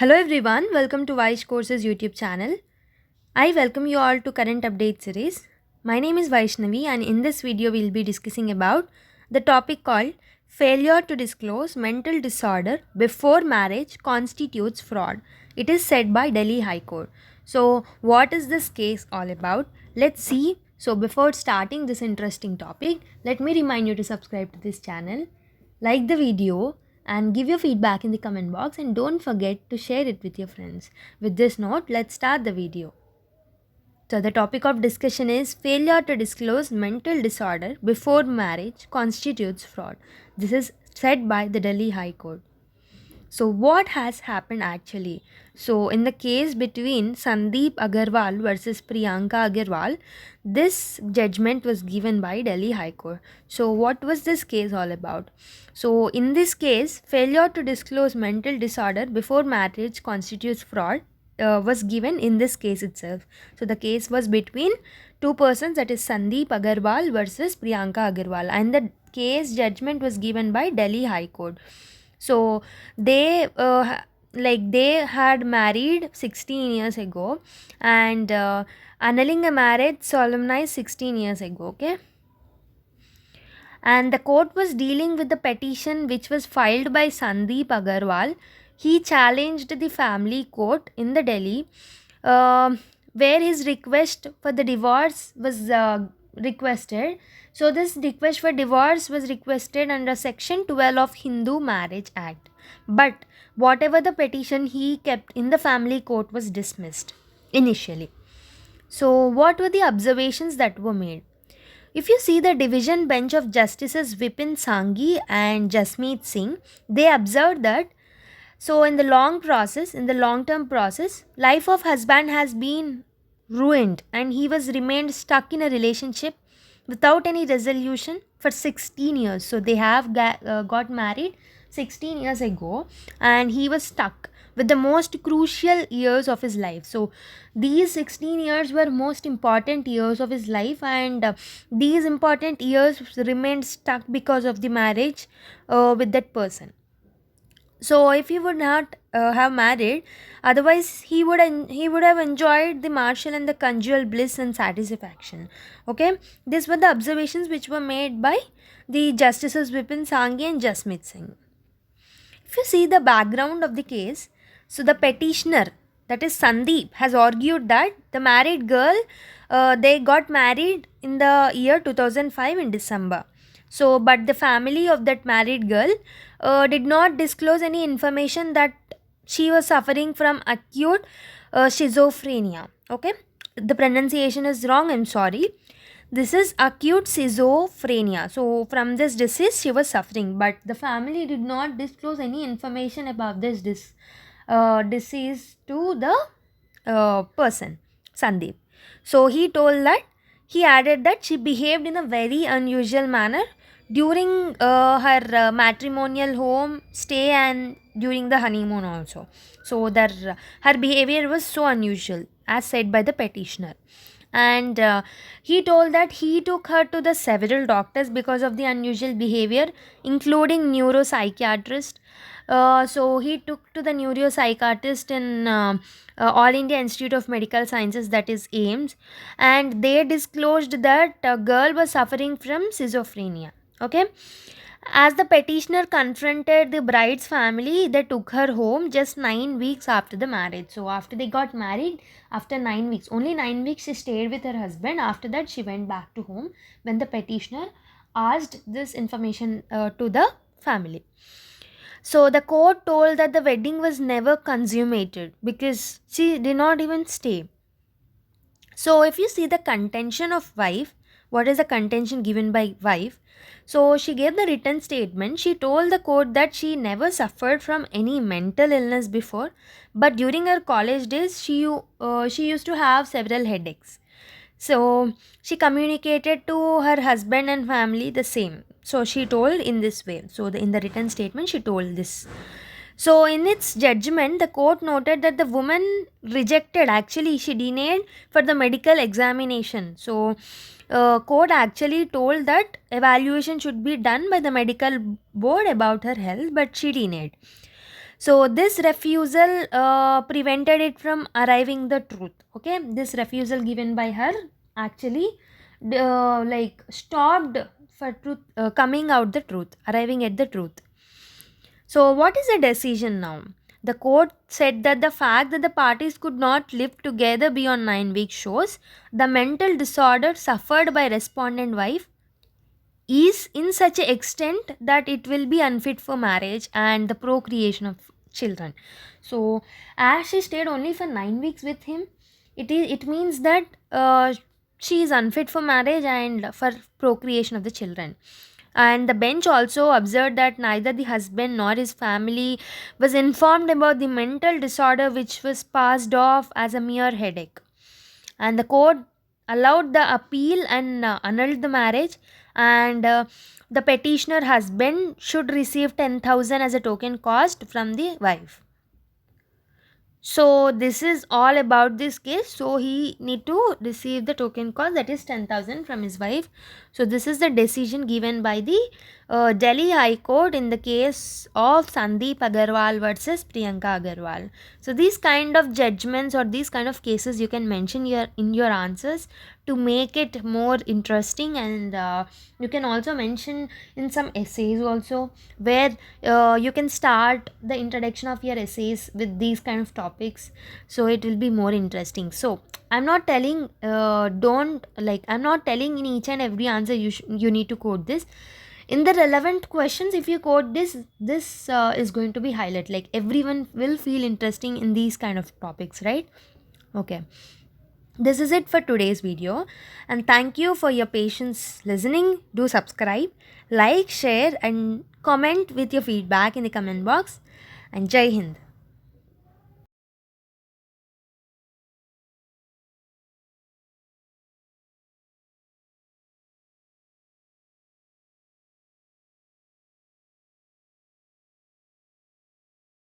Hello everyone, welcome to Vaish Courses YouTube channel. I welcome you all to current update series. My name is Vaishnavi and in this video we'll be discussing about the topic called failure to disclose mental disorder before marriage constitutes fraud. It is said by Delhi High Court. So what is this case all about? Let's see. So before starting this interesting topic, let me remind you to subscribe to this channel, like the video and give your feedback in the comment box, and don't forget to share it with your friends. With this note, let's start the video. So the topic of discussion is failure to disclose mental disorder before marriage constitutes fraud. This is said by the Delhi High Court. So what has happened actually? So in the case between Sandeep Agarwal versus Priyanka Agarwal, this judgment was given by Delhi High Court. So what was this case all about? So in this case, failure to disclose mental disorder before marriage constitutes fraud was given in this case itself. So the case was between two persons, that is Sandeep Agarwal versus Priyanka Agarwal, and the case judgment was given by Delhi High Court. So they had married 16 years ago, and annulling a marriage solemnized 16 years ago. Okay, and the court was dealing with the petition which was filed by Sandeep Agarwal. He challenged the family court in the Delhi, uh, where his request for the divorce was requested. So this request for divorce was requested under section 12 of Hindu Marriage Act. But whatever the petition he kept in the family court was dismissed initially. So what were the observations that were made? If you see the division bench of Justices Vipin Sanghi and Jasmeet Singh, they observed that in the long term process, life of husband has been ruined and he was remained stuck in a relationship without any resolution for 16 years. So they have got married 16 years ago and he was stuck with the most crucial years of his life. So these 16 years were most important years of his life, and these important years remained stuck because of the marriage with that person. So if he would not have married, otherwise he would have enjoyed the martial and the conjugal bliss and satisfaction. Okay, these were the observations which were made by the Justices Vipin Sanghi and Jasmeet Singh. If you see the background of the case, so the petitioner, that is Sandeep, has argued that the married girl, they got married in the year 2005 in December. So, but the family of that married girl did not disclose any information that she was suffering from acute schizophrenia. Okay, the pronunciation is wrong, I'm sorry. This is acute schizophrenia. So, from this disease, she was suffering, but the family did not disclose any information about this disease to the person, Sandeep. So, he added that she behaved in a very unusual manner during her matrimonial home stay and during the honeymoon also. So, her behavior was so unusual, as said by the petitioner. And he told that he took her to the several doctors because of the unusual behavior, including neuropsychiatrist. So he took to the neuropsychiatrist in All India Institute of Medical Sciences, that is AIMS, and they disclosed that a girl was suffering from schizophrenia. Okay, as the petitioner confronted the bride's family, they took her home just 9 weeks after the marriage. So, after they got married, after 9 weeks, only 9 weeks she stayed with her husband. After that, she went back to home when the petitioner asked this information to the family. So, the court told that the wedding was never consummated because she did not even stay. So, if you see the contention of wife, what is the contention given by wife? So, she gave the written statement. She told the court that she never suffered from any mental illness before, but during her college days, she used to have several headaches. So, she communicated to her husband and family the same. So, she told in this way. So, in the written statement, she told this. So, in its judgment, the court noted that the woman rejected, actually, she denied for the medical examination. So, court actually told that evaluation should be done by the medical board about her health, but she denied. So this refusal prevented it from arriving the truth. Okay, this refusal given by her actually like stopped for truth coming out the truth, arriving at the truth. So what is the decision now? The court said that the fact that the parties could not live together beyond 9 weeks shows the mental disorder suffered by respondent wife is in such a extent that it will be unfit for marriage and the procreation of children. So as she stayed only for 9 weeks with him, it means that she is unfit for marriage and for procreation of the children. And the bench also observed that neither the husband nor his family was informed about the mental disorder, which was passed off as a mere headache. And the court allowed the appeal and annulled the marriage. And the petitioner husband should receive 10,000 as a token cost from the wife. So this is all about this case. So he need to receive the token cost, that is 10,000 from his wife. So this is the decision given by the Delhi High Court in the case of Sandeep Agarwal versus Priyanka Agarwal. So these kind of judgments or these kind of cases you can mention in your answers to make it more interesting. And you can also mention in some essays also, where you can start the introduction of your essays with these kind of topics, so it will be more interesting. So I'm not telling don't like I'm not telling in each and every answer you need to quote this. In the relevant questions, if you quote this is going to be highlight, like everyone will feel interesting in these kind of topics, right? Okay, this is it for today's video, and thank you for your patience listening. Do subscribe, like, share, and comment with your feedback in the comment box. And Jai Hind.